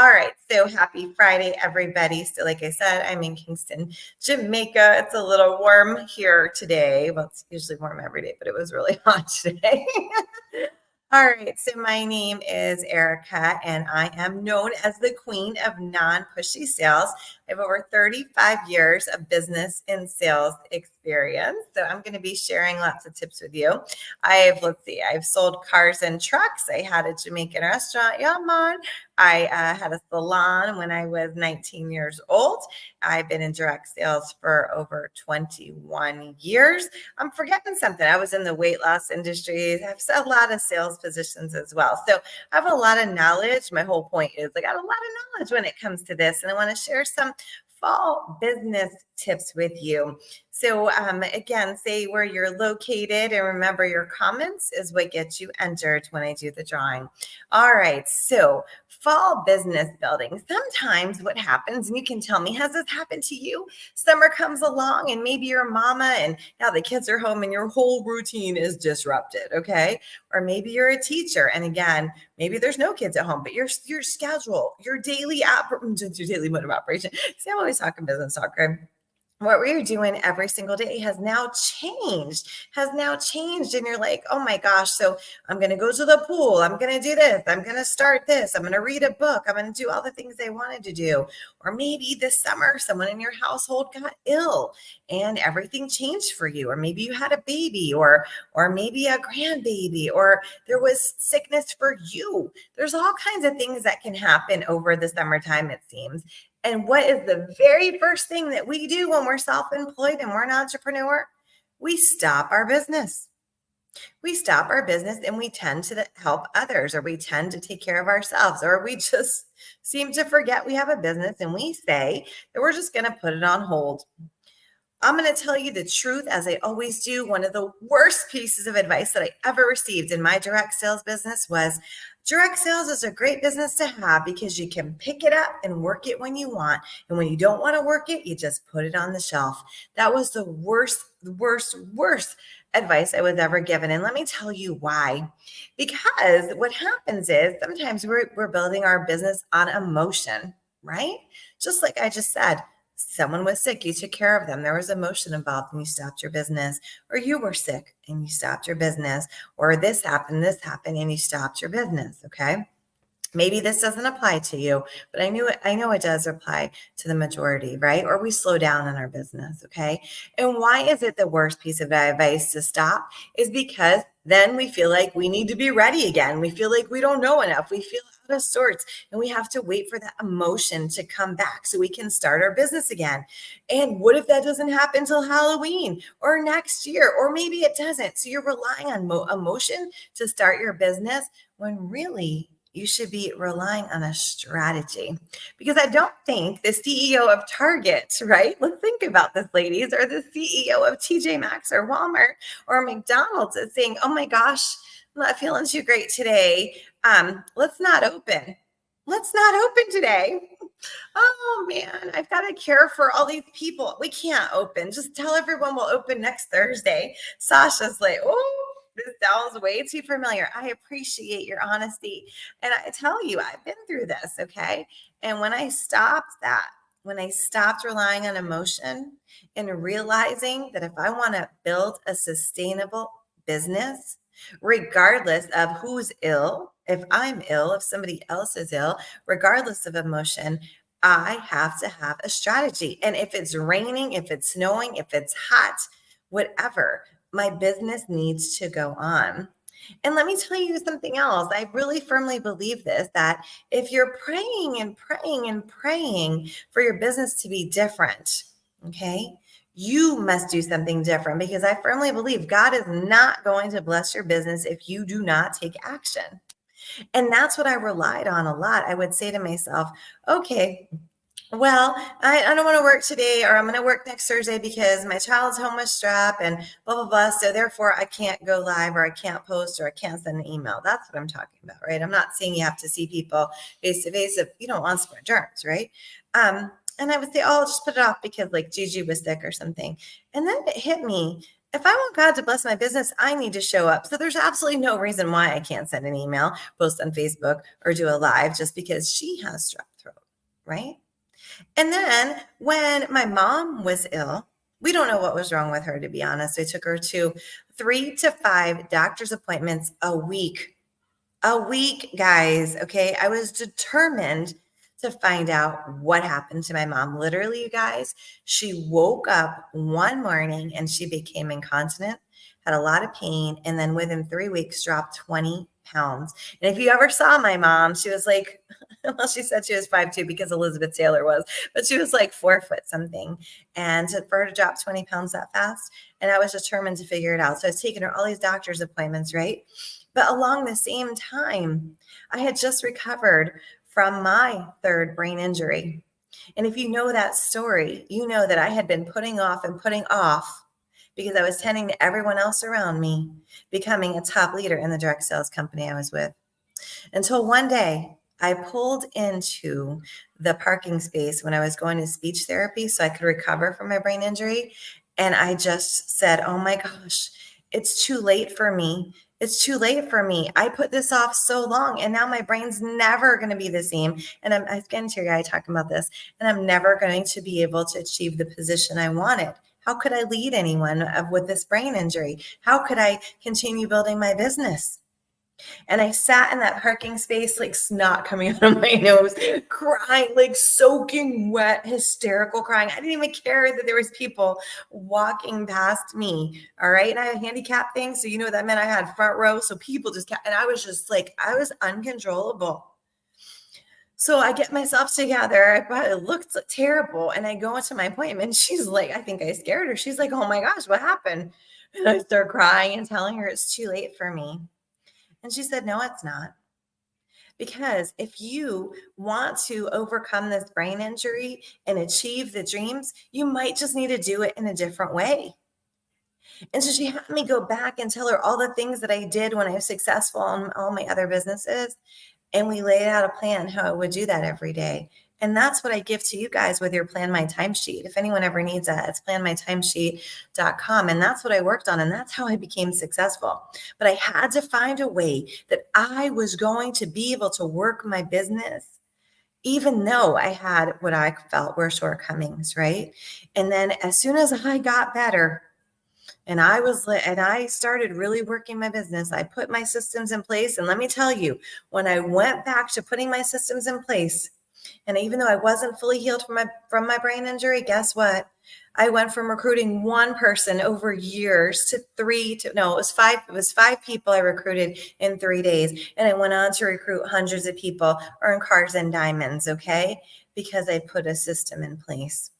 All right, so happy Friday, everybody. So, like I said, I'm in Kingston, Jamaica. It's a little warm here today. Well, it's usually warm every day, but it was really hot today. All right, so my name is Erica, and I am known as the queen of non-pushy sales. I have over 35 years of business and sales experience. So I'm going to be sharing lots of tips with you. I've sold cars and trucks. I had a Jamaican restaurant, yeah, man. I had a salon when I was 19 years old. I've been in direct sales for over 21 years. I'm forgetting something. I was in the weight loss industry. I have a lot of sales positions as well. So I have a lot of knowledge. My whole point is I got a lot of knowledge when it comes to this. And I want to share some fall business tips with you. So again, say where you're located and remember your comments is what gets you entered when I do the drawing. All right, so fall business building. Sometimes what happens, and you can tell me, has this happened to you? Summer comes along and maybe you're a mama and now the kids are home and your whole routine is disrupted, okay? Or maybe you're a teacher and again, maybe there's no kids at home, but your schedule, your daily mode of operation. See, I'm always talking business talk, right? What we're doing every single day has now changed. And you're like, oh my gosh, so I'm going to go to the pool. I'm going to do this. I'm going to start this. I'm going to read a book. I'm going to do all the things I wanted to do. Or maybe this summer, someone in your household got ill and everything changed for you. Or maybe you had a baby or maybe a grandbaby, or there was sickness for you. There's all kinds of things that can happen over the summertime, it seems. And what is the very first thing that we do when we're self-employed and we're an entrepreneur? We stop our business. We stop our business and we tend to help others, or we tend to take care of ourselves, or we just seem to forget we have a business and we say that we're just going to put it on hold. I'm going to tell you the truth, as I always do. One of the worst pieces of advice that I ever received in my direct sales business was, direct sales is a great business to have because you can pick it up and work it when you want. And when you don't want to work it, you just put it on the shelf. That was the worst advice I was ever given. And let me tell you why. Because what happens is sometimes we're building our business on emotion, right? Just like I just said. Someone was sick, you took care of them. There was emotion involved and you stopped your business. Or you were sick and you stopped your business. Or this happened and you stopped your business, okay? Maybe this doesn't apply to you, but I know it does apply to the majority, right? Or we slow down in our business, okay? And why is it the worst piece of advice to stop? Is because then we feel like we need to be ready again. We feel like we don't know enough. We feel out of sorts, and we have to wait for that emotion to come back so we can start our business again. And what if that doesn't happen till Halloween or next year, or maybe it doesn't? So you're relying on emotion to start your business when really you should be relying on a strategy. Because I don't think the CEO of Target, right? Let's think about this, ladies, or the CEO of TJ Maxx or Walmart or McDonald's is saying, oh my gosh, I'm not feeling too great today. Let's not open. Let's not open today. Oh man, I've got to care for all these people. We can't open. Just tell everyone we'll open next Thursday. Sasha's like, oh, this sounds way too familiar. I appreciate your honesty. And I tell you, I've been through this, okay? And when I stopped relying on emotion and realizing that if I want to build a sustainable business, regardless of who's ill, if I'm ill, if somebody else is ill, regardless of emotion, I have to have a strategy. And if it's raining, if it's snowing, if it's hot, whatever, my business needs to go on. And let me tell you something else. I really firmly believe this, that if you're praying and praying and praying for your business to be different, okay, you must do something different, because I firmly believe God is not going to bless your business if you do not take action. And that's what I relied on a lot. I would say to myself, okay, well, I don't want to work today, or I'm going to work next Thursday because my child's home with strep and blah, blah, blah. So therefore I can't go live, or I can't post, or I can't send an email. That's what I'm talking about, right? I'm not saying you have to see people face to face if you don't want to spread germs, right? And I would say, oh, I'll just put it off because like Gigi was sick or something. And then it hit me If I want God to bless my business, I need to show up. So there's absolutely no reason why I can't send an email, post on Facebook, or do a live just because she has strep throat, right? And then when my mom was ill, we don't know what was wrong with her, to be honest. I took her to 3 to 5 doctor's appointments a week, guys. Okay. I was determined to find out what happened to my mom. Literally, you guys, she woke up one morning and she became incontinent, had a lot of pain, and then within 3 weeks dropped 20 pounds. And if you ever saw my mom, she was like, well, she said she was 5'2" because Elizabeth Taylor was, but she was like 4 foot something. And for her to drop 20 pounds that fast, and I was determined to figure it out. So I was taking her all these doctor's appointments, right? But along the same time, I had just recovered from my third brain injury. And if you know that story, you know that I had been putting off and putting off because I was tending to everyone else around me, becoming a top leader in the direct sales company I was with. Until one day, I pulled into the parking space when I was going to speech therapy so I could recover from my brain injury. And I just said, oh my gosh, it's too late for me. It's too late for me. I put this off so long, and now my brain's never going to be the same. And I'm getting teary-eyed talking about this, and I'm never going to be able to achieve the position I wanted. How could I lead anyone with this brain injury? How could I continue building my business? And I sat in that parking space, like snot coming out of my nose, crying, like soaking wet, hysterical crying. I didn't even care that there was people walking past me. All right. And I had a handicap thing. So, you know, that meant I had front row. So people just kept, and I was just like, I was uncontrollable. So I get myself together. It looked terrible. And I go into my appointment. She's like, I think I scared her. She's like, oh my gosh, what happened? And I start crying and telling her it's too late for me. And she said, no, it's not. Because if you want to overcome this brain injury and achieve the dreams, you might just need to do it in a different way. And so she had me go back and tell her all the things that I did when I was successful in all my other businesses. And we laid out a plan how I would do that every day. And that's what I give to you guys with your Plan My Timesheet. If anyone ever needs that, it's planmytimesheet.com. And that's what I worked on. And that's how I became successful. But I had to find a way that I was going to be able to work my business, even though I had what I felt were shortcomings, right? And then as soon as I got better, and I started really working my business. I put my systems in place. And let me tell you, when I went back to putting my systems in place, and even though I wasn't fully healed from my brain injury, guess what? I went from recruiting one person over years to it was five people I recruited in 3 days. And I went on to recruit hundreds of people, earn cars and diamonds, okay? Because I put a system in place.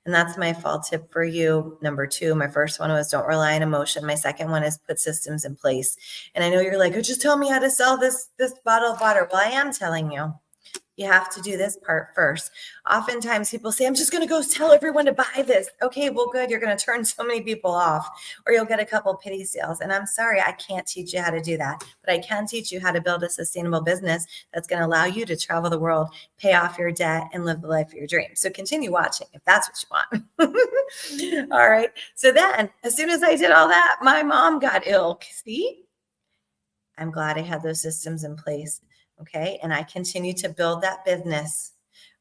And that's my fall tip for you. Number 2, my first one was don't rely on emotion. My second one is put systems in place. And I know you're like, oh, just tell me how to sell this bottle of water. Well, I am telling you. You have to do this part first. Oftentimes people say, I'm just going to go tell everyone to buy this. Okay, well, good. You're going to turn so many people off, or you'll get a couple pity sales. And I'm sorry, I can't teach you how to do that, but I can teach you how to build a sustainable business that's going to allow you to travel the world, pay off your debt, and live the life of your dreams. So continue watching if that's what you want. All right. So then as soon as I did all that, my mom got ill. See? I'm glad I had those systems in place. Okay. And I continued to build that business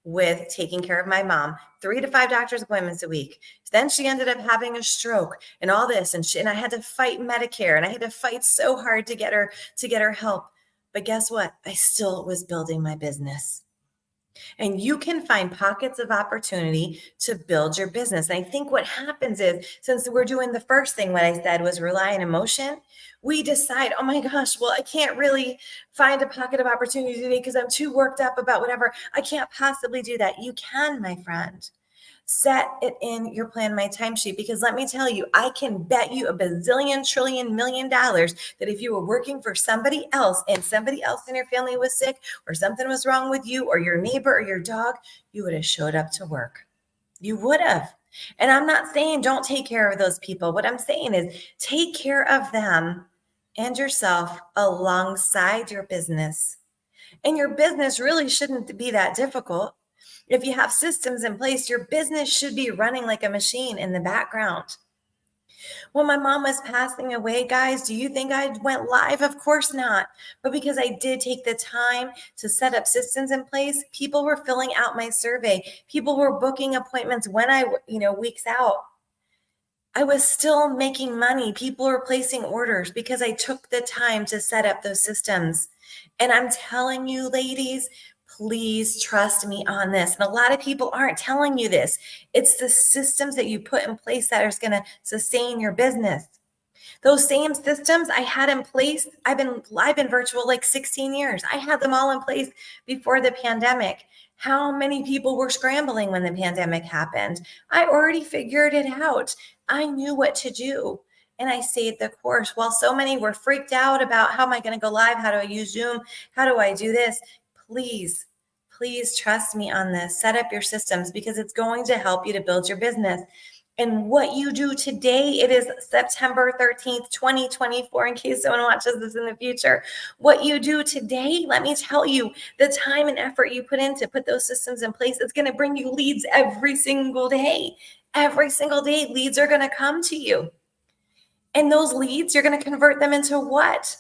with taking care of my mom, 3 to 5 doctor's appointments a week. Then she ended up having a stroke and all this. And I had to fight Medicare, and I had to fight so hard to get her help. But guess what? I still was building my business. And you can find pockets of opportunity to build your business. And I think what happens is, since we're doing the first thing, what I said was rely on emotion, we decide, oh my gosh, well, I can't really find a pocket of opportunity today because I'm too worked up about whatever. I can't possibly do that. You can, my friend. Set it in your Plan My Timesheet, because let me tell you, I can bet you a bazillion, trillion, $1,000,000 that if you were working for somebody else and somebody else in your family was sick or something was wrong with you or your neighbor or your dog, you would have showed up to work. You would have. And I'm not saying don't take care of those people. What I'm saying is take care of them and yourself alongside your business. And your business really shouldn't be that difficult. If you have systems in place, your business should be running like a machine in the background. When my mom was passing away, guys, do you think I went live? Of course not. But because I did take the time to set up systems in place, people were filling out my survey. People were booking appointments when weeks out. I was still making money. People were placing orders because I took the time to set up those systems. And I'm telling you, ladies, please trust me on this. And a lot of people aren't telling you this. It's the systems that you put in place that is going to sustain your business. Those same systems I had in place. I've been virtual like 16 years. I had them all in place before the pandemic. How many people were scrambling when the pandemic happened? I already figured it out. I knew what to do. And I stayed the course. While so many were freaked out about how am I going to go live? How do I use Zoom? How do I do this? Please, please trust me on this. Set up your systems because it's going to help you to build your business. And what you do today, it is September 13th, 2024, in case someone watches this in the future. What you do today, let me tell you, the time and effort you put in to put those systems in place, it's going to bring you leads every single day. Every single day, leads are going to come to you. And those leads, you're going to convert them into what?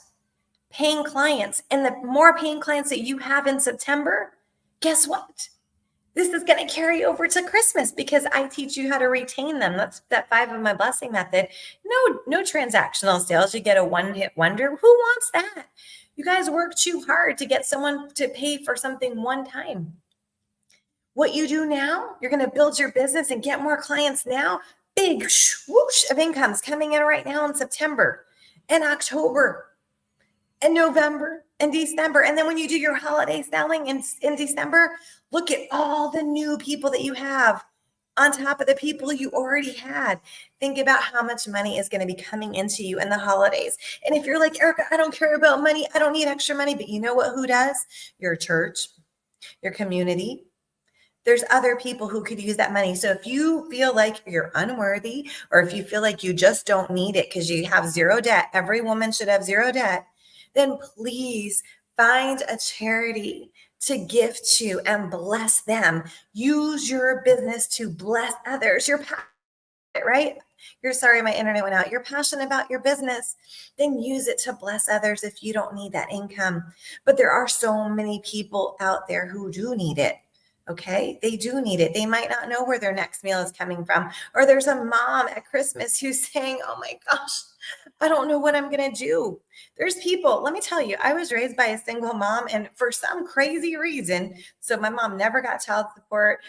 Paying clients. And the more paying clients that you have in September, guess what? This is going to carry over to Christmas because I teach you how to retain them. That's step 5 of my blessing method. No transactional sales. You get a one-hit wonder. Who wants that? You guys work too hard to get someone to pay for something one time. What you do now, you're going to build your business and get more clients now. Big swoosh of incomes coming in right now in September and October and November and December. And then when you do your holiday selling in December, look at all the new people that you have on top of the people you already had. Think about how much money is going to be coming into you in the holidays. And if you're like, Erica, I don't care about money. I don't need extra money. But you know what? Who does? Your church, your community. There's other people who could use that money. So if you feel like you're unworthy, or if you feel like you just don't need it because you have zero debt, every woman should have zero debt, then please find a charity to give to and bless them. Use your business to bless others. You're passionate, right? Sorry, my internet went out. You're passionate about your business, then use it to bless others if you don't need that income. But there are so many people out there who do need it. Okay, they do need it. They might not know where their next meal is coming from. Or there's a mom at Christmas who's saying, oh my gosh, I don't know what I'm going to do. There's people, let me tell you, I was raised by a single mom, and for some crazy reason, so my mom never got child support,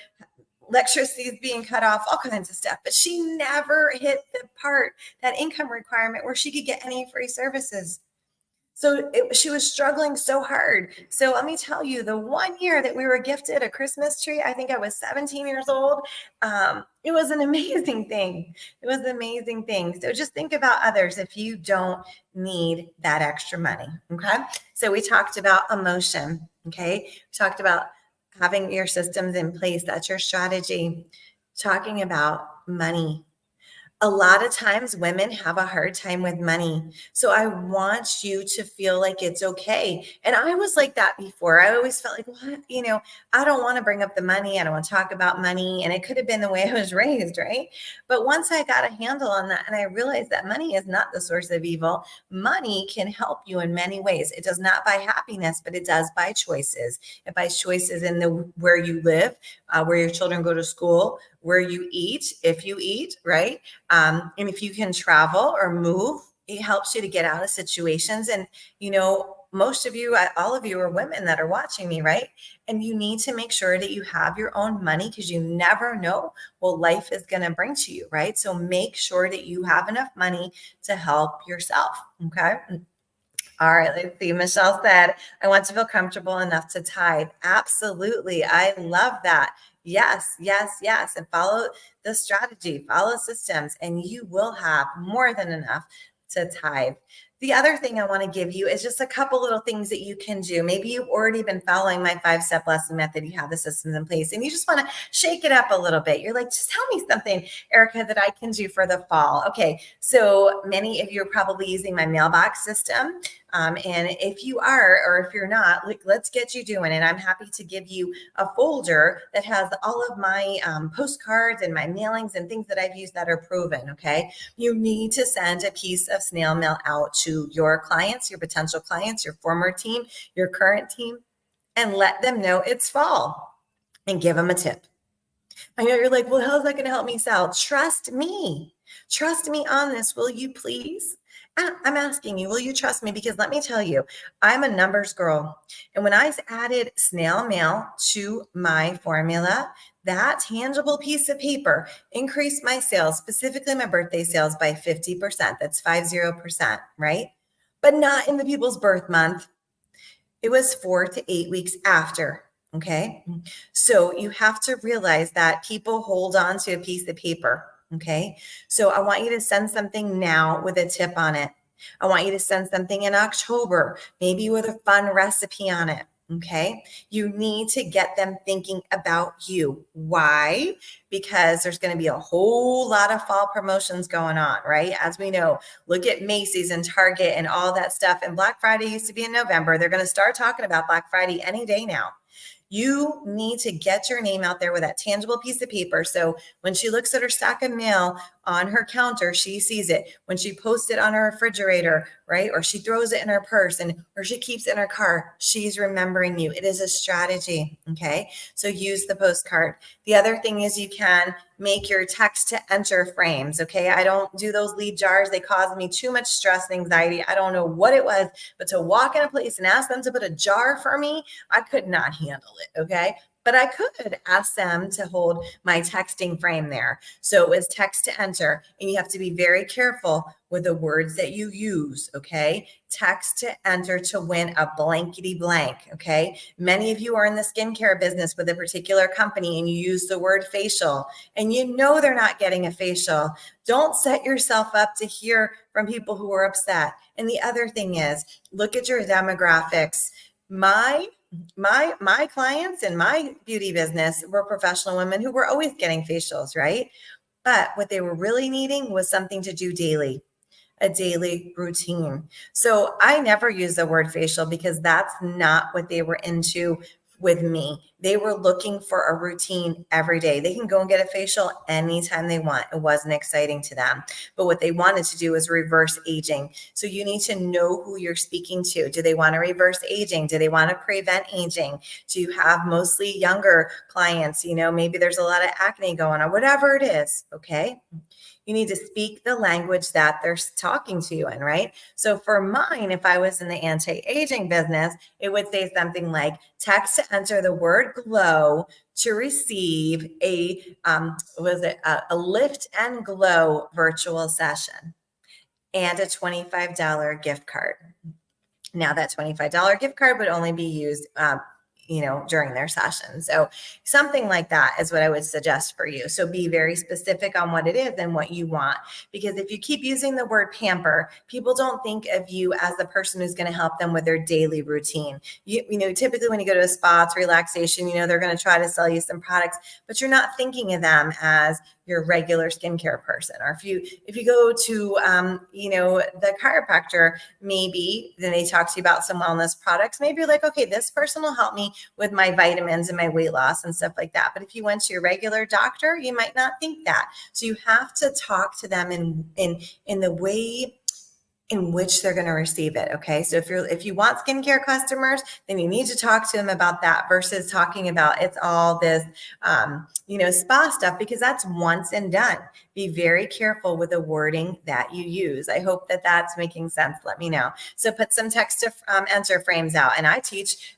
electricity is being cut off, all kinds of stuff, but she never hit the part, that income requirement where she could get any free services. So she was struggling so hard. So let me tell you, the one year that we were gifted a Christmas tree, I think I was 17 years old. It was an amazing thing. It was an amazing thing. So just think about others if you don't need that extra money. Okay. So we talked about emotion. Okay. We talked about having your systems in place. That's your strategy. Talking about money. A lot of times women have a hard time with money. So I want you to feel like it's okay. And I was like that before. I always felt like, what? I don't want to bring up the money. I don't want to talk about money. And it could have been the way I was raised, right? But once I got a handle on that and I realized that money is not the source of evil, money can help you in many ways. It does not buy happiness, but it does buy choices. It buys choices in where you live, where your children go to school, where you eat, if you eat, right? And if you can travel or move, it helps you to get out of situations. And, most of you, all of you are women that are watching me, right? And you need to make sure that you have your own money because you never know what life is going to bring to you, right? So make sure that you have enough money to help yourself, okay? All right, let's see. Michelle said, I want to feel comfortable enough to tithe. Absolutely. I love that. Yes, yes, yes. And follow the strategy, follow systems, and you will have more than enough to tithe. The other thing I want to give you is just a couple little things that you can do. Maybe you've already been following my 5-step blessing method. You have the systems in place and you just want to shake it up a little bit. You're like, just tell me something, Erica, that I can do for the fall. Okay. So many of you are probably using my mailbox system. And if you are, or if you're not, let's get you doing it. I'm happy to give you a folder that has all of my postcards and my mailings and things that I've used that are proven. Okay. You need to send a piece of snail mail out to your clients, your potential clients, your former team, your current team, and let them know it's fall and give them a tip. I know you're like, well, how's that going to help me sell? Trust me. Trust me on this. Will you please? I'm asking you, will you trust me? Because let me tell you, I'm a numbers girl. And when I added snail mail to my formula, that tangible piece of paper increased my sales, specifically my birthday sales, by 50%. That's 50%, right? But not in the people's birth month. It was 4 to 8 weeks after. Okay. So you have to realize that people hold on to a piece of paper. Okay. So I want you to send something now with a tip on it. I want you to send something in October, maybe with a fun recipe on it. Okay. You need to get them thinking about you. Why? Because there's going to be a whole lot of fall promotions going on, right? As we know, look at Macy's and Target and all that stuff. And Black Friday used to be in November. They're going to start talking about Black Friday any day now. You need to get your name out there with that tangible piece of paper. So when she looks at her stack of mail on her counter, she sees it. When she posts it on her refrigerator, right? Or she throws it in her purse or she keeps it in her car, she's remembering you. It is a strategy. Okay. So use the postcard. The other thing is you can make your text to enter frames. Okay. I don't do those lead jars. They cause me too much stress and anxiety. I don't know what it was, but to walk in a place and ask them to put a jar for me, I could not handle it. Okay. But I could ask them to hold my texting frame there. So it was text to enter, and you have to be very careful with the words that you use. Okay. Text to enter to win a blankety blank. Okay. Many of you are in the skincare business with a particular company and you use the word facial and you know they're not getting a facial. Don't set yourself up to hear from people who are upset. And the other thing is, look at your demographics. My clients in my beauty business were professional women who were always getting facials, right? But what they were really needing was something to do daily, a daily routine. So I never use the word facial because that's not what they were into with me. They were looking for a routine every day. They can go and get a facial anytime they want. It wasn't exciting to them. But what they wanted to do was reverse aging. So you need to know who you're speaking to. Do they want to reverse aging? Do they want to prevent aging? Do you have mostly younger clients? You know, maybe there's a lot of acne going on, whatever it is. Okay. You need to speak the language that they're talking to you in, right? So for mine, if I was in the anti-aging business, it would say something like text to enter the word glow to receive a lift and glow virtual session and a $25 gift card. Now that $25 gift card would only be used during their session. So something like that is what I would suggest for you. So be very specific on what it is and what you want. Because if you keep using the word pamper, people don't think of you as the person who's going to help them with their daily routine. Typically when you go to a spa, it's relaxation, they're going to try to sell you some products, but you're not thinking of them as your regular skincare person. Or if you go to, the chiropractor, maybe then they talk to you about some wellness products. Maybe you're like, okay, this person will help me with my vitamins and my weight loss and stuff like that. But if you went to your regular doctor, you might not think that. So you have to talk to them in the way in which they're going to receive it. Okay. So if you want skincare customers, then you need to talk to them about that versus talking about it's all this, spa stuff, because that's once and done. Be very careful with the wording that you use. I hope that that's making sense. Let me know. So put some text to enter frames out, and I teach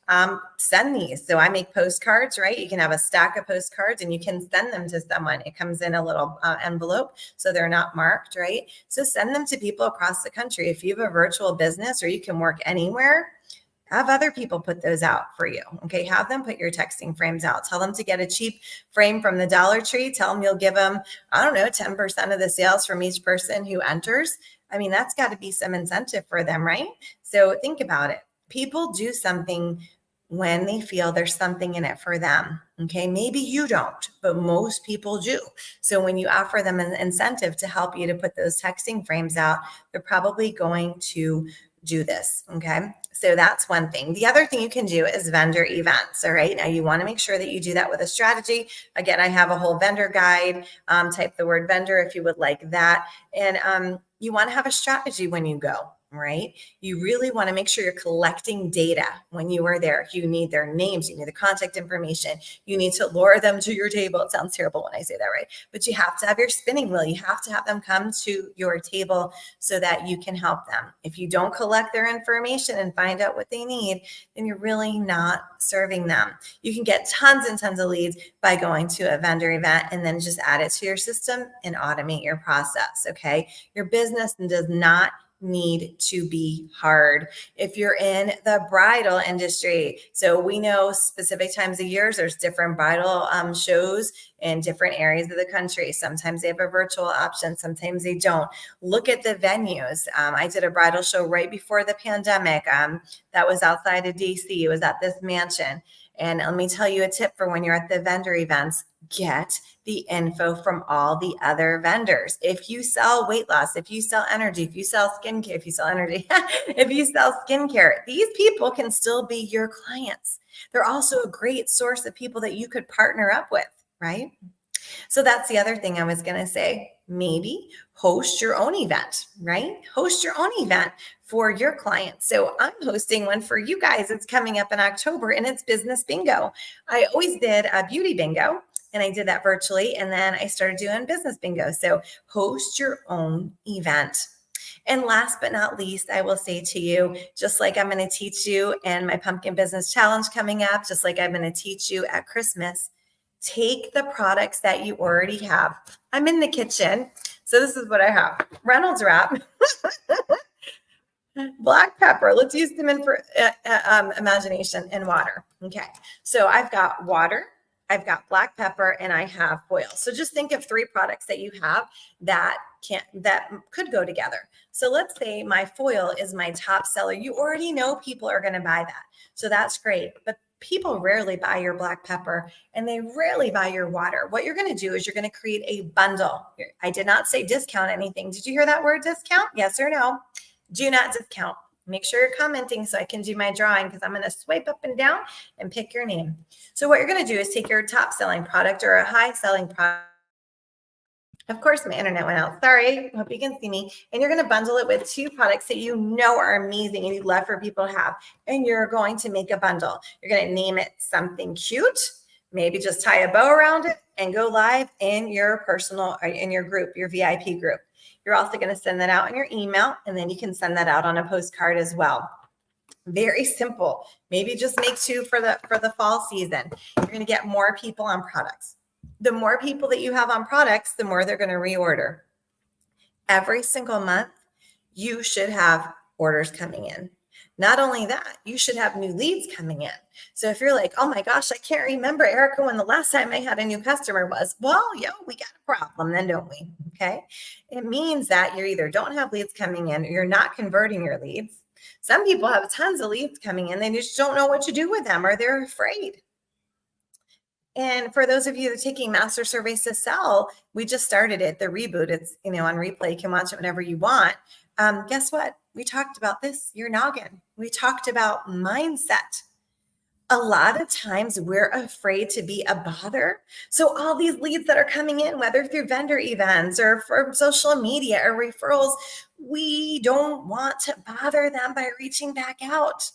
send these. So I make postcards, right? You can have a stack of postcards and you can send them to someone. It comes in a little envelope, so they're not marked, right? So send them to people across the country. If you have a virtual business or you can work anywhere, have other people put those out for you. Okay. Have them put your texting frames out. Tell them to get a cheap frame from the Dollar Tree. Tell them you'll give them, 10% of the sales from each person who enters. I mean, that's got to be some incentive for them, right? So think about it. People do something when they feel there's something in it for them. Okay. Maybe you don't, but most people do. So when you offer them an incentive to help you to put those texting frames out, they're probably going to do this. Okay. So that's one thing. The other thing you can do is vendor events. All right. Now you want to make sure that you do that with a strategy. Again, I have a whole vendor guide. Type the word vendor if you would like that. And you want to have a strategy when you go. Right? You really want to make sure you're collecting data when you are there. You need their names, you need the contact information, you need to lure them to your table. It sounds terrible when I say that, right? But you have to have your spinning wheel. You have to have them come to your table so that you can help them. If you don't collect their information and find out what they need, then you're really not serving them. You can get tons and tons of leads by going to a vendor event and then just add it to your system and automate your process. Okay. Your business does not need to be hard. If you're in the bridal industry, so we know specific times of years, there's different bridal shows in different areas of the country. Sometimes they have a virtual option, sometimes they don't. Look at the venues. I did a bridal show right before the pandemic. That was outside of DC. It was at this mansion. And let me tell you a tip for when you're at the vendor events: get the info from all the other vendors. If you sell weight loss, if you sell energy, if you sell skincare, if you sell energy, if you sell skincare, these people can still be your clients. They're also a great source of people that you could partner up with, right? So that's the other thing I was going to say. Maybe host your own event, right? Host your own event for your clients. So I'm hosting one for you guys. It's coming up in October and it's business bingo. I always did a beauty bingo and I did that virtually. And then I started doing business bingo. So host your own event. And last but not least, I will say to you, just like I'm going to teach you in my pumpkin business challenge coming up, just like I'm going to teach you at Christmas, take the products that you already have. I'm in the kitchen. So this is what I have. Reynolds wrap, black pepper. Let's use them in for imagination, and water. Okay. So I've got water, I've got black pepper, and I have foil. So just think of 3 products that you have that could go together. So let's say my foil is my top seller. You already know people are going to buy that. So that's great. But people rarely buy your black pepper and they rarely buy your water. What you're going to do is you're going to create a bundle. I did not say discount anything. Did you hear that word discount? Yes or no? Do not discount. Make sure you're commenting so I can do my drawing, because I'm going to swipe up and down and pick your name. So what you're going to do is take your top selling product or a high selling product. Of course, my internet went out. Sorry. Hope you can see me. And you're going to bundle it with 2 products that you know are amazing and you'd love for people to have. And you're going to make a bundle. You're going to name it something cute. Maybe just tie a bow around it and go live in your in your group, your VIP group. You're also going to send that out in your email, and then you can send that out on a postcard as well. Very simple. Maybe just make 2 for the fall season. You're going to get more people on products. The more people that you have on products, the more they're going to reorder. Every single month, you should have orders coming in. Not only that, you should have new leads coming in. So if you're like, oh my gosh, I can't remember, Erica, when the last time I had a new customer was, well, we got a problem then, don't we? Okay. It means that you either don't have leads coming in or you're not converting your leads. Some people have tons of leads coming in. They just don't know what to do with them, or they're afraid. And for those of you that are taking master surveys to sell, we just started it, the reboot. It's, on replay. You can watch it whenever you want. Guess what? We talked about this, your noggin. We talked about mindset. A lot of times we're afraid to be a bother. So all these leads that are coming in, whether through vendor events or from social media or referrals, we don't want to bother them by reaching back out.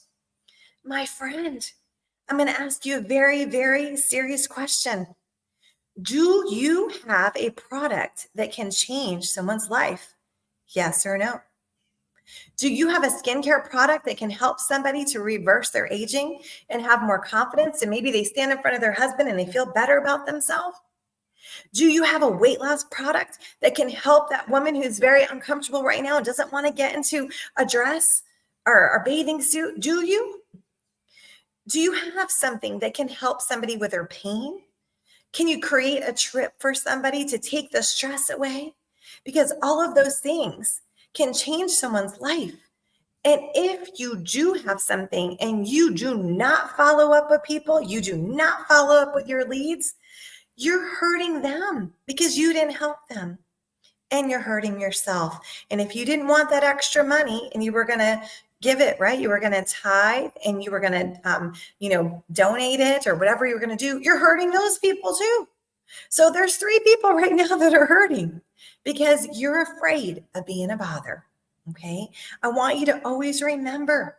My friend, I'm going to ask you a very, very serious question. Do you have a product that can change someone's life? Yes or no? Do you have a skincare product that can help somebody to reverse their aging and have more confidence? And maybe they stand in front of their husband and they feel better about themselves? Do you have a weight loss product that can help that woman who's very uncomfortable right now and doesn't want to get into a dress or a bathing suit? Do you? Do you have something that can help somebody with their pain? Can you create a trip for somebody to take the stress away? Because all of those things can change someone's life. And if you do have something and you do not follow up with people, you do not follow up with your leads, you're hurting them because you didn't help them. And you're hurting yourself. And if you didn't want that extra money and you were going to give it, right? You were going to tithe and you were going to, donate it or whatever you were going to do. You're hurting those people too. So there's 3 people right now that are hurting because you're afraid of being a bother. Okay. I want you to always remember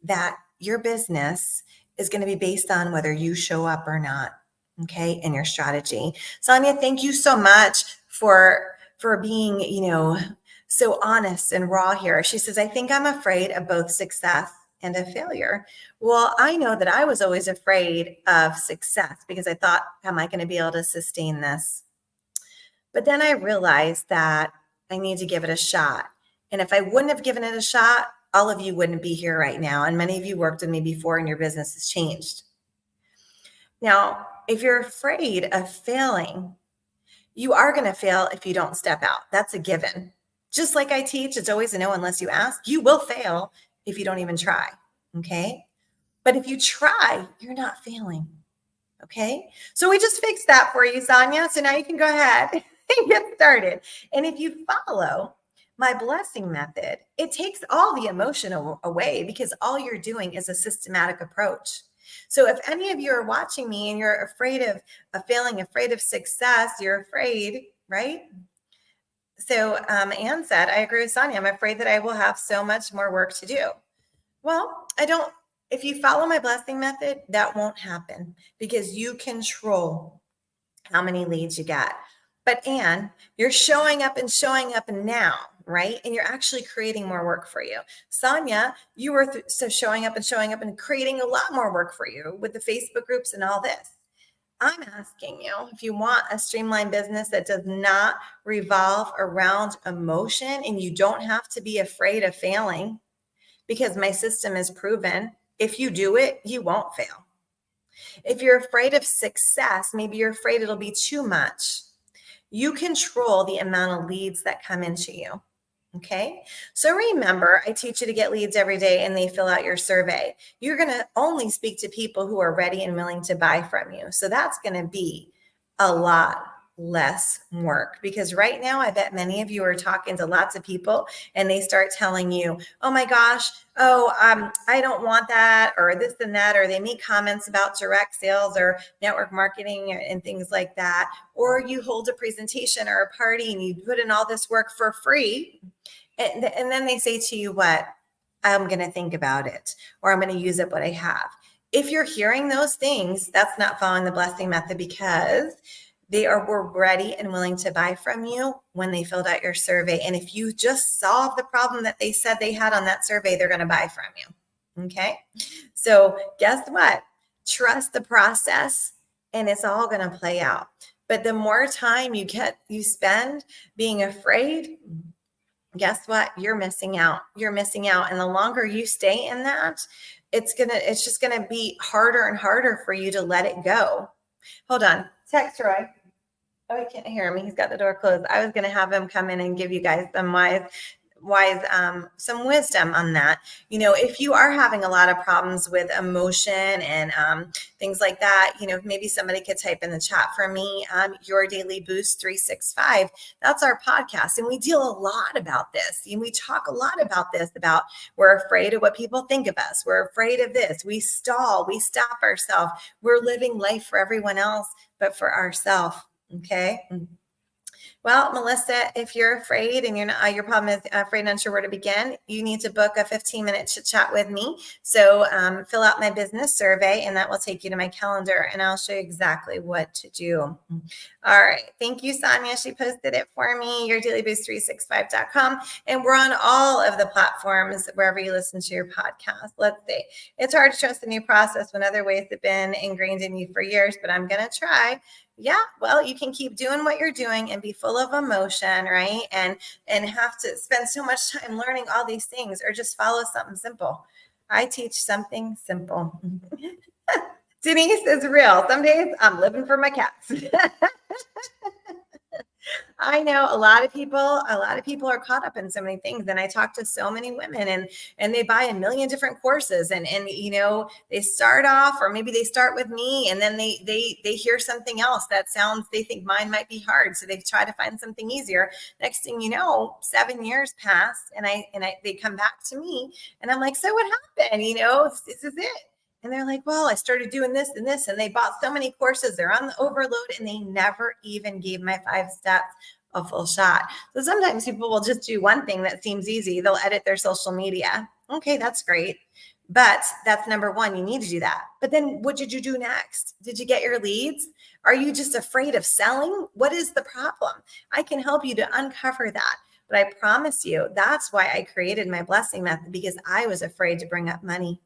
that your business is going to be based on whether you show up or not. Okay. And your strategy. Sonia, thank you so much for being, so honest and raw here. She says, I think I'm afraid of both success and of failure. Well, I know that I was always afraid of success because I thought, am I going to be able to sustain this? But then I realized that I need to give it a shot. And if I wouldn't have given it a shot, all of you wouldn't be here right now. And many of you worked with me before and your business has changed. Now, if you're afraid of failing, you are going to fail if you don't step out. That's a given. Just like I teach, it's always a no unless you ask. You will fail if you don't even try. Okay. But if you try, you're not failing. Okay. So we just fixed that for you, Sonia. So now you can go ahead and get started. And if you follow my blessing method, it takes all the emotion away because all you're doing is a systematic approach. So if any of you are watching me and you're afraid of failing, afraid of success, you're afraid, right? So Anne said, I agree with Sonia. I'm afraid that I will have so much more work to do. Well, if you follow my blessing method, that won't happen because you control how many leads you get. But Anne, you're showing up now, right? And you're actually creating more work for you. Sonia, you were showing up and creating a lot more work for you with the Facebook groups and all this. I'm asking you if you want a streamlined business that does not revolve around emotion and you don't have to be afraid of failing, because my system is proven if you do it, you won't fail. If you're afraid of success, maybe you're afraid it'll be too much. You control the amount of leads that come into you. Okay. So remember, I teach you to get leads every day and they fill out your survey. You're going to only speak to people who are ready and willing to buy from you. So that's going to be a lot less work because right now I bet many of you are talking to lots of people and they start telling you, oh my gosh, I don't want that or this and that, or they make comments about direct sales or network marketing and things like that. Or you hold a presentation or a party and you put in all this work for free. And then they say to you, what? I'm going to think about it, or I'm going to use up what I have. If you're hearing those things, that's not following the blessing method because were ready and willing to buy from you when they filled out your survey. And if you just solve the problem that they said they had on that survey, they're going to buy from you. Okay. So guess what? Trust the process and it's all going to play out. But the more time you spend being afraid, guess what? You're missing out. And the longer you stay in that, it's just going to be harder and harder for you to let it go. Hold on. Text Roy. Oh, I can't hear him. He's got the door closed. I was going to have him come in and give you guys some wisdom on that. If you are having a lot of problems with emotion and things like that, maybe somebody could type in the chat for me, Your Daily Boost 365. That's our podcast. And we deal a lot about this. And we talk a lot about this, about we're afraid of what people think of us. We're afraid of this. We stall. We stop ourselves. We're living life for everyone else, but for ourselves. Okay. Well, Melissa, if you're afraid and your problem is afraid and unsure where to begin, you need to book a 15-minute chit chat with me. So fill out my business survey and that will take you to my calendar and I'll show you exactly what to do. All right. Thank you, Sonia. She posted it for me, yourdailyboost365.com. And we're on all of the platforms wherever you listen to your podcast. Let's see. It's hard to trust the new process when other ways have been ingrained in you for years, but I'm going to try. Yeah, well, you can keep doing what you're doing and be full of emotion, right? And have to spend so much time learning all these things or just follow something simple. I teach something simple. Denise is real. Some days I'm living for my cats. I know a lot of people are caught up in so many things. And I talk to so many women and they buy a million different courses and they start off, or maybe they start with me and then they hear something else that sounds, they think mine might be hard. So they try to find something easier. Next thing you know, 7 years pass and they come back to me and I'm like, so what happened? This is it. And they're like, well, I started doing this and this, and they bought so many courses. They're on the overload and they never even gave my 5 steps a full shot. So sometimes people will just do one thing that seems easy. They'll edit their social media. Okay, that's great. But that's number one. You need to do that. But then what did you do next? Did you get your leads? Are you just afraid of selling? What is the problem? I can help you to uncover that. But I promise you, that's why I created my blessing method, because I was afraid to bring up money.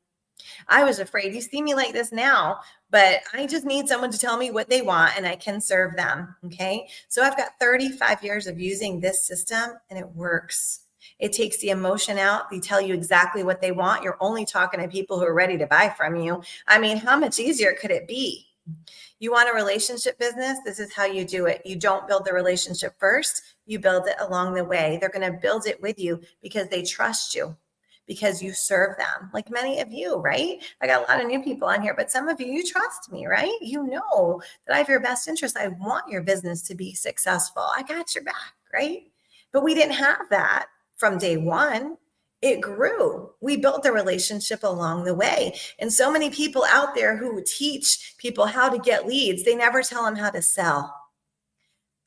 I was afraid. You see me like this now, but I just need someone to tell me what they want and I can serve them. Okay. So I've got 35 years of using this system and it works. It takes the emotion out. They tell you exactly what they want. You're only talking to people who are ready to buy from you. I mean, how much easier could it be? You want a relationship business? This is how you do it. You don't build the relationship first. You build it along the way. They're going to build it with you because they trust you, because you serve them, like many of you, right? I got a lot of new people on here, but some of you, you trust me, right? You know that I have your best interest. I want your business to be successful. I got your back, right? But we didn't have that from day one. It grew. We built the relationship along the way. And so many people out there who teach people how to get leads, they never tell them how to sell.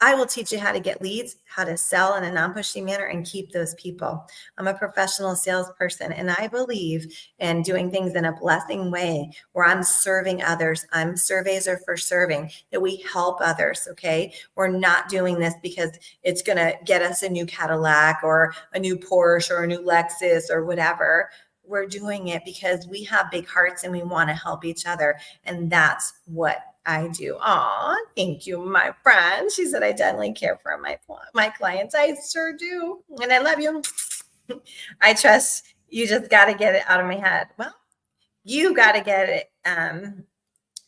I will teach you how to get leads, how to sell in a non-pushy manner and keep those people. I'm a professional salesperson and I believe in doing things in a blessing way where I'm serving others. Surveys are for serving, that we help others, okay? We're not doing this because it's going to get us a new Cadillac or a new Porsche or a new Lexus or whatever. We're doing it because we have big hearts and we want to help each other. And that's what I do. Aw, thank you, my friend. She said, I definitely care for my clients. I sure do. And I love you. I trust you. Just got to get it out of my head. Well, you got to get it.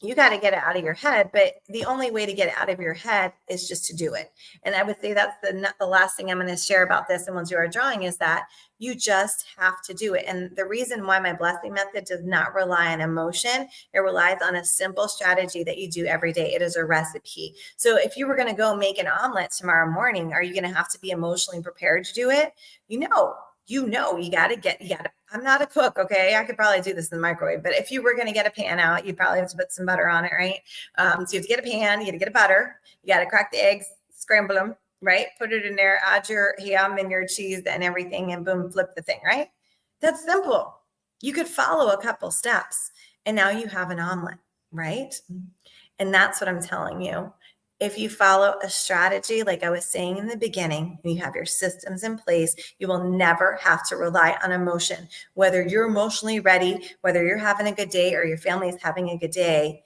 You got to get it out of your head, but the only way to get it out of your head is just to do it. And I would say that's the last thing I'm going to share about this, and we'll do our drawing, is that you just have to do it. And the reason why my blessing method does not rely on emotion, it relies on a simple strategy that you do every day. It is a recipe. So if you were going to go make an omelet tomorrow morning, are you going to have to be emotionally prepared to do it? You gotta, I'm not a cook. Okay. I could probably do this in the microwave, but if you were going to get a pan out, you probably have to put some butter on it. Right. So you have to get a pan, you got to get a butter, you got to crack the eggs, scramble them, right? Put it in there, add your ham and your cheese and everything, and boom, flip the thing, right? That's simple. You could follow a couple steps and now you have an omelet, right? And that's what I'm telling you. If you follow a strategy, like I was saying in the beginning, and you have your systems in place, you will never have to rely on emotion. Whether you're emotionally ready, whether you're having a good day or your family is having a good day,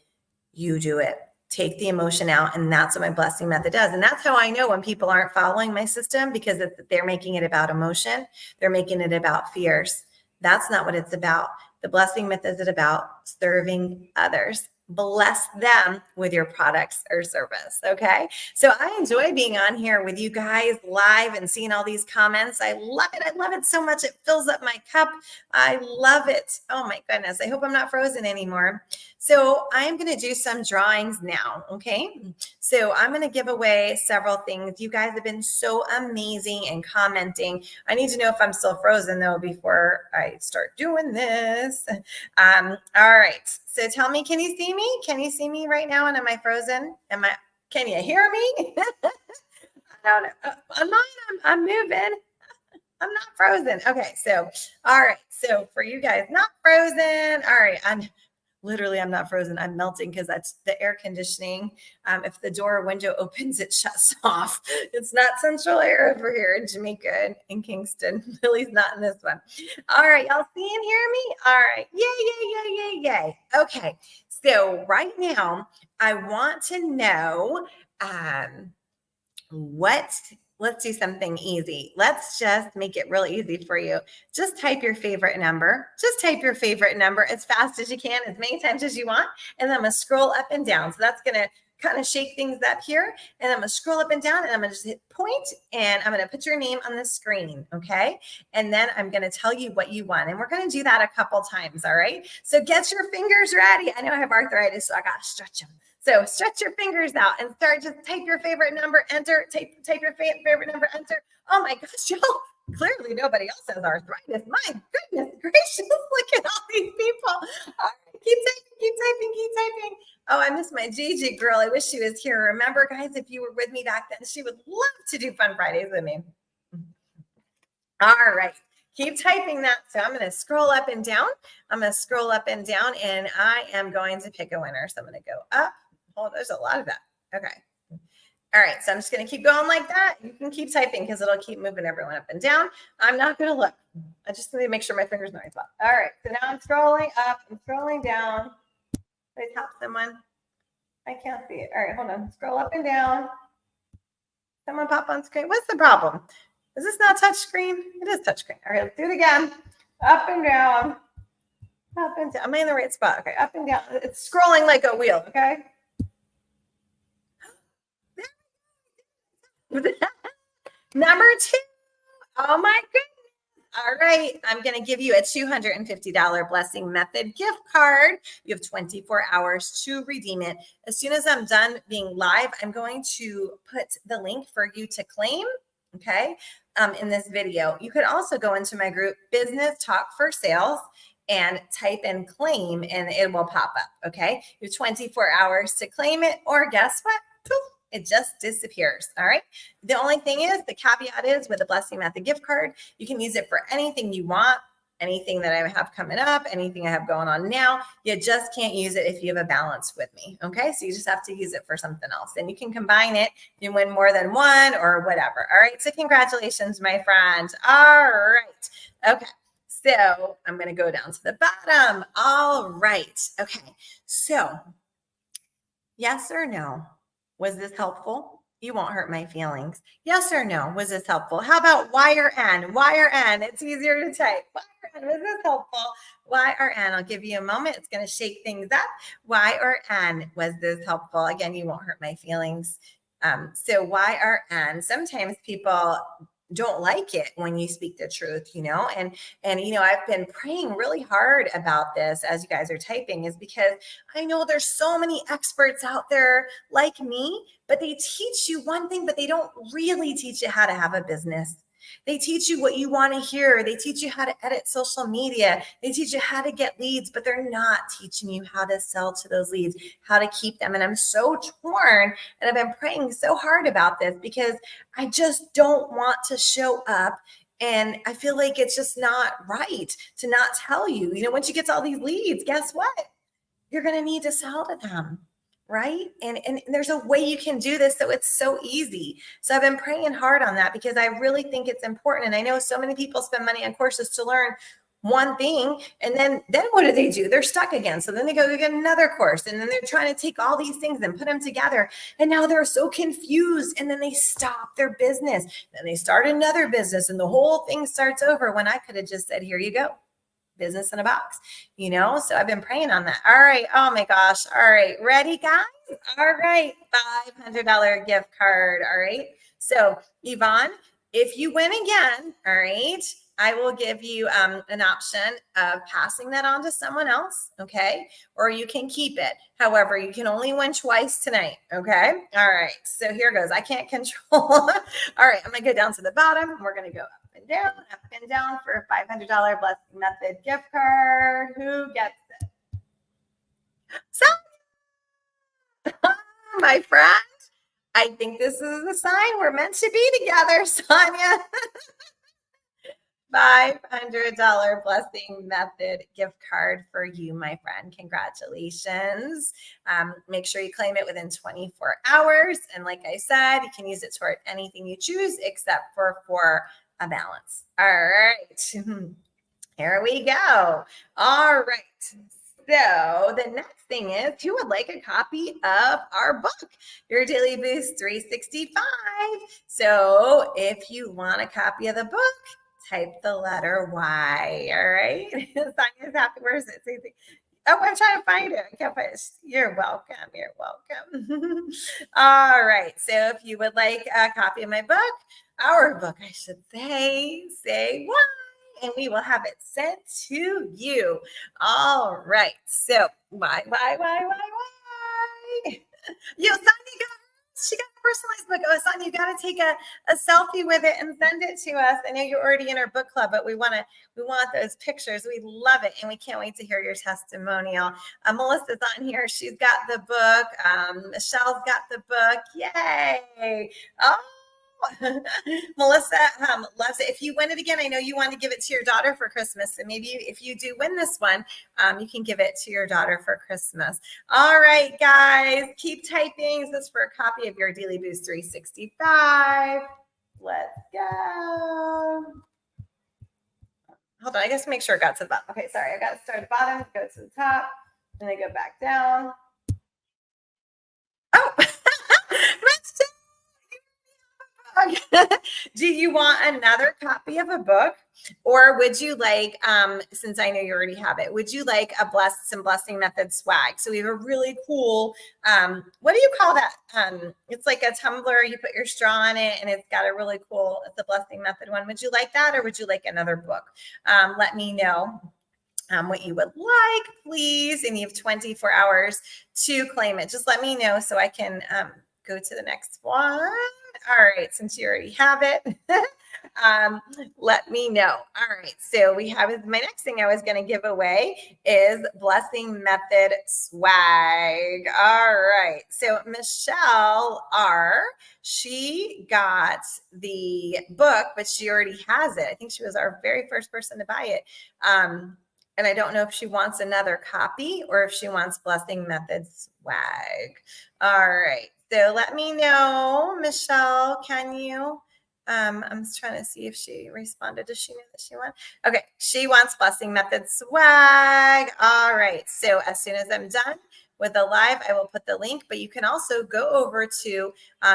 you do it. Take the emotion out. And that's what my blessing method does. And that's how I know when people aren't following my system, because they're making it about emotion. They're making it about fears. That's not what it's about. The blessing method is about serving others. Bless them with your products or service. Okay. So I enjoy being on here with you guys live and seeing all these comments. I love it. I love it so much. It fills up my cup. I love it. Oh my goodness. I hope I'm not frozen anymore. So I'm going to do some drawings now. Okay. So I'm going to give away several things. You guys have been so amazing and commenting. I need to know if I'm still frozen though before I start doing this. All right. So tell me, can you see me? Can you see me right now? And am I frozen? Can you hear me? I don't know. On mine, I'm moving. I'm not frozen. Okay. So, all right. So for you guys, not frozen. All right. I'm not frozen. I'm melting because that's the air conditioning. If the door or window opens, it shuts off. It's not central air over here in Jamaica and in Kingston. Lily's not in this one. All right. Y'all see and hear me? All right. Yay, yay, yay, yay, yay. Okay. So right now, I want to know let's do something easy. Let's just make it real easy for you. Just type your favorite number. Just type your favorite number as fast as you can, as many times as you want. And then I'm going to scroll up and down. So that's going to kind of shake things up here, and I'm going to scroll up and down, and I'm going to just hit point, and I'm going to put your name on the screen, okay? And then I'm going to tell you what you want, and we're going to do that a couple times, all right? So get your fingers ready. I know I have arthritis, so I got to stretch them. So stretch your fingers out and start, just type your favorite number, enter, type your favorite number, enter. Oh my gosh, y'all. Clearly nobody else has arthritis. My goodness gracious, look at all these people. All right, keep typing. Oh, I miss my Gigi girl. I wish she was here. Remember, guys, if you were with me back then, she would love to do Fun Fridays with me. All right, keep typing that. So I'm going to scroll up and down. And I am going to pick a winner. So I'm going to go up. Oh, there's a lot of that. Okay. All right, so I'm just going to keep going like that. You can keep typing because it'll keep moving everyone up and down. I'm not going to look. I just need to make sure my finger's not right spot. All right, so now I'm scrolling up. I'm scrolling down. Did I tap someone? I can't see it. All right, hold on. Scroll up and down. Someone pop on screen. What's the problem? Is this not touch screen? It is touch screen. All right, let's do it again. Up and down. Up and down. Am I in the right spot? Okay, up and down. It's scrolling like a wheel, okay? Number 2. Oh my goodness. All right. I'm going to give you a $250 Blessing Method gift card. You have 24 hours to redeem it. As soon as I'm done being live, I'm going to put the link for you to claim. Okay. In this video, you could also go into my group, Business Talk for Sales, and type in claim and it will pop up. Okay. You have 24 hours to claim it, or guess what? Poof. It just disappears. All right. The only thing is, the caveat is, with the Blessing Method gift card, you can use it for anything you want, anything that I have coming up, anything I have going on now. You just can't use it if you have a balance with me. Okay. So you just have to use it for something else, and you can combine it. You win more than one or whatever. All right. So congratulations, my friend. All right. Okay. So I'm going to go down to the bottom. All right. Okay. So yes or no? Was this helpful? You won't hurt my feelings. Yes or no? Was this helpful? How about Y or N? Y or N? It's easier to type. Y or N? Was this helpful? Y or N? I'll give you a moment. It's going to shake things up. Y or N? Was this helpful? Again, you won't hurt my feelings. So Y or N? Sometimes people don't like it when you speak the truth, and I've been praying really hard about this as you guys are typing, is because I know there's so many experts out there like me, but they teach you one thing, but they don't really teach you how to have a business. They teach you what you want to hear. They teach you how to edit social media. They teach you how to get leads, but they're not teaching you how to sell to those leads, how to keep them. And I'm so torn, and I've been praying so hard about this because I just don't want to show up. And I feel like it's just not right to not tell you, once you get to all these leads, guess what? You're going to need to sell to them. Right. And there's a way you can do this. So it's so easy. So I've been praying hard on that because I really think it's important. And I know so many people spend money on courses to learn one thing. And then what do? They're stuck again. So then they go get another course, and then they're trying to take all these things and put them together. And now they're so confused, and then they stop their business. Then they start another business, and the whole thing starts over, when I could have just said, here you go. Business in a box, so I've been praying on that. All right. Oh my gosh. All right. Ready, guys? All right. $500 gift card. All right. So Yvonne, if you win again, all right, I will give you an option of passing that on to someone else. Okay. Or you can keep it. However, you can only win twice tonight. Okay. All right. So here goes. I can't control. All right. I'm going to go down to the bottom, and we're going to go up and down for a $500 Blessing Method gift card. Who gets it? Sonia, my friend. I think this is a sign we're meant to be together, Sonia. $500 Blessing Method gift card for you, my friend. Congratulations. Make sure you claim it within 24 hours. And like I said, you can use it toward anything you choose except for a balance. All right. Here we go. All right. So the next thing is, who would like a copy of our book, Your Daily Boost 365? So if you want a copy of the book, type the letter Y. All right. Sonia's happy. Where is it? Oh, I'm trying to find it. I can't find it. You're welcome. You're welcome. All right. So if you would like a copy of my book, our book, I should say why, and we will have it sent to you. All right. So why? You, Sonia got she got a personalized book. Oh, Sonia, you got to take a selfie with it and send it to us. I know you're already in our book club, but we want those pictures. We love it, and we can't wait to hear your testimonial. Melissa's on here. She's got the book. Michelle's got the book. Yay! Oh, Melissa loves it. If you win it again, I know you want to give it to your daughter for Christmas. And maybe if you do win this one, you can give it to your daughter for Christmas. All right, guys, keep typing. This is for a copy of your Daily Boost 365. Let's go. Hold on, I guess make sure it got to the bottom. Okay, sorry, I got to start at the bottom, go to the top, and then go back down. Oh, do you want another copy of a book, or would you like, since I know you already have it, would you like some blessing method swag? So we have a really cool, what do you call that? It's like a tumbler, you put your straw in it, and it's got a really cool, it's a blessing method one. Would you like that, or would you like another book? Let me know what you would like, please. And you have 24 hours to claim it. Just let me know so I can go to the next one. All right, since you already have it, let me know. All right, so we have my next thing I was going to give away is blessing method swag. All right, so Michelle R, she got the book, but she already has it. I think she was our very first person to buy it. And I don't know if she wants another copy or if she wants blessing method swag. All right. So let me know, Michelle, can you? I'm trying to see if she responded. Does she know that she wants? Okay. She wants blessing method swag. All right. So as soon as I'm done with the live, I will put the link, but you can also go over to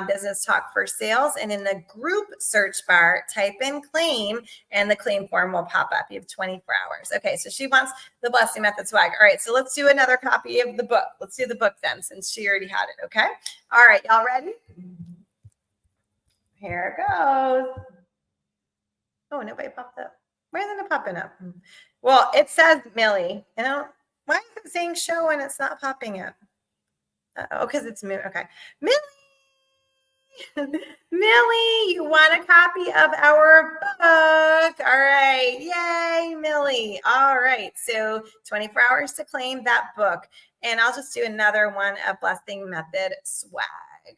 Business Talk for Sales, and in the group search bar, type in claim, and the claim form will pop up. You have 24 hours. Okay, so she wants the blessing method swag. All right, so let's do another copy of the book. Let's do the book then, since she already had it. Okay. All right, y'all ready? Here it goes. Oh, nobody popped up. Why isn't it popping up? Well, it says Millie. Why is it saying show when it's not popping up? Oh, because it's okay. Millie. Millie, you want a copy of our book? All right. Yay, Millie. All right. So 24 hours to claim that book. And I'll just do another one of blessing method swag.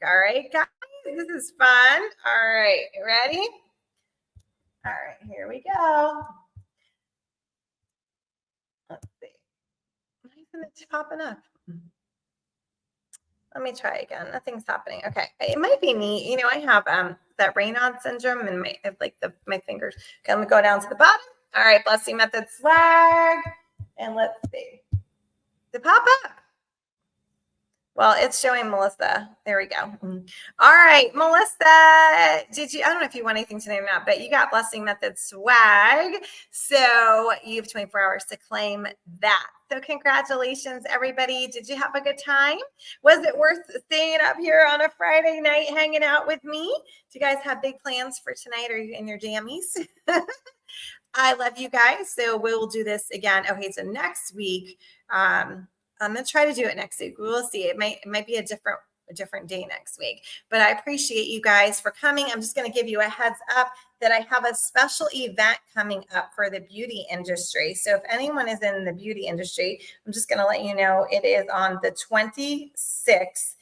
All right, guys. This is fun. All right. Ready? All right. Here we go. Let's see. Why isn't it popping up? Let me try again. Nothing's happening. Okay. It might be me. I have that Raynaud syndrome and my fingers. Okay, let me go down to the bottom. All right, blessing method swag. And let's see. Did it pop up? Well, it's showing Melissa. There we go. All right, Melissa, I don't know if you want anything today or not, but you got blessing method swag. So you have 24 hours to claim that. So congratulations, everybody. Did you have a good time? Was it worth staying up here on a Friday night hanging out with me? Do you guys have big plans for tonight? Are you in your jammies? I love you guys. So we'll do this again. Okay, so next week, I'm going to try to do it next week. We will see. It might be a different day next week, but I appreciate you guys for coming. I'm just going to give you a heads up that I have a special event coming up for the beauty industry. So if anyone is in the beauty industry, I'm just going to let you know it is on the 26th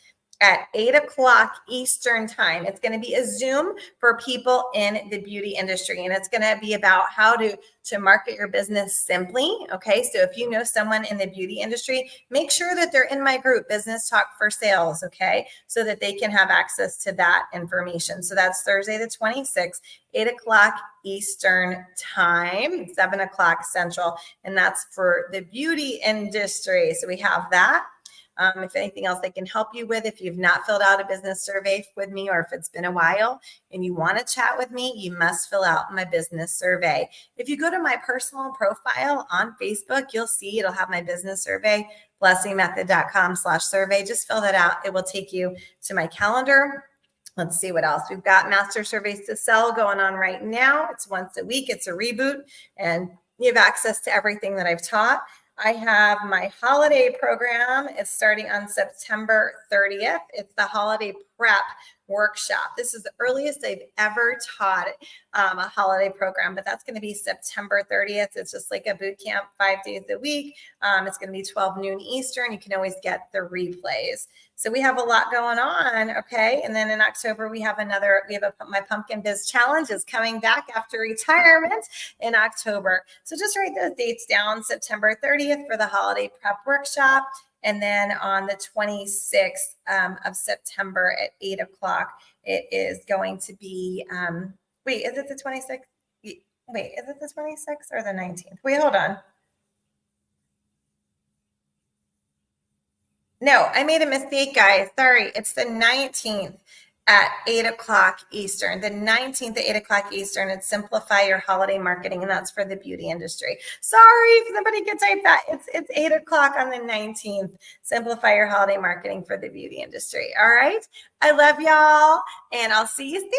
at 8:00 Eastern time. It's going to be a Zoom for people in the beauty industry, and it's going to be about how to market your business simply. Okay, so if you know someone in the beauty industry, make sure that they're in my group, Business Talk for Sales, okay, so that they can have access to that information. So that's Thursday the 26th, 8:00 Eastern time, 7:00 Central, and that's for the beauty industry. So we have that. If anything else I can help you with, if you've not filled out a business survey with me, or if it's been a while and you want to chat with me, you must fill out my business survey. If you go to my personal profile on Facebook, you'll see it'll have my business survey, blessingmethod.com/survey. Just fill that out. It will take you to my calendar. Let's see what else. We've got Master Surveys to Sell going on right now. It's once a week. It's a reboot, and you have access to everything that I've taught. I have my holiday program. It's starting on September 30th. It's the holiday prep workshop. This is the earliest I've ever taught a holiday program, but that's going to be September 30th. It's just like a boot camp, 5 days a week. It's going to be 12 noon Eastern. You can always get the replays. So we have a lot going on. Okay. And then in October, we have my Pumpkin Biz Challenge is coming back after retirement in October. So just write those dates down, September 30th for the holiday prep workshop. And then on the 26th of September at 8 o'clock, it is going to be, wait, is it the 26th? Wait, is it the 26th or the 19th? Wait, hold on. No, I made a mistake, guys. Sorry, it's the 19th at 8 o'clock Eastern. The 19th at 8 o'clock Eastern. It's Simplify Your Holiday Marketing, and that's for the beauty industry. Sorry if somebody could type that. It's 8 o'clock on the 19th. Simplify Your Holiday Marketing for the beauty industry. All right. I love y'all, and I'll see you soon.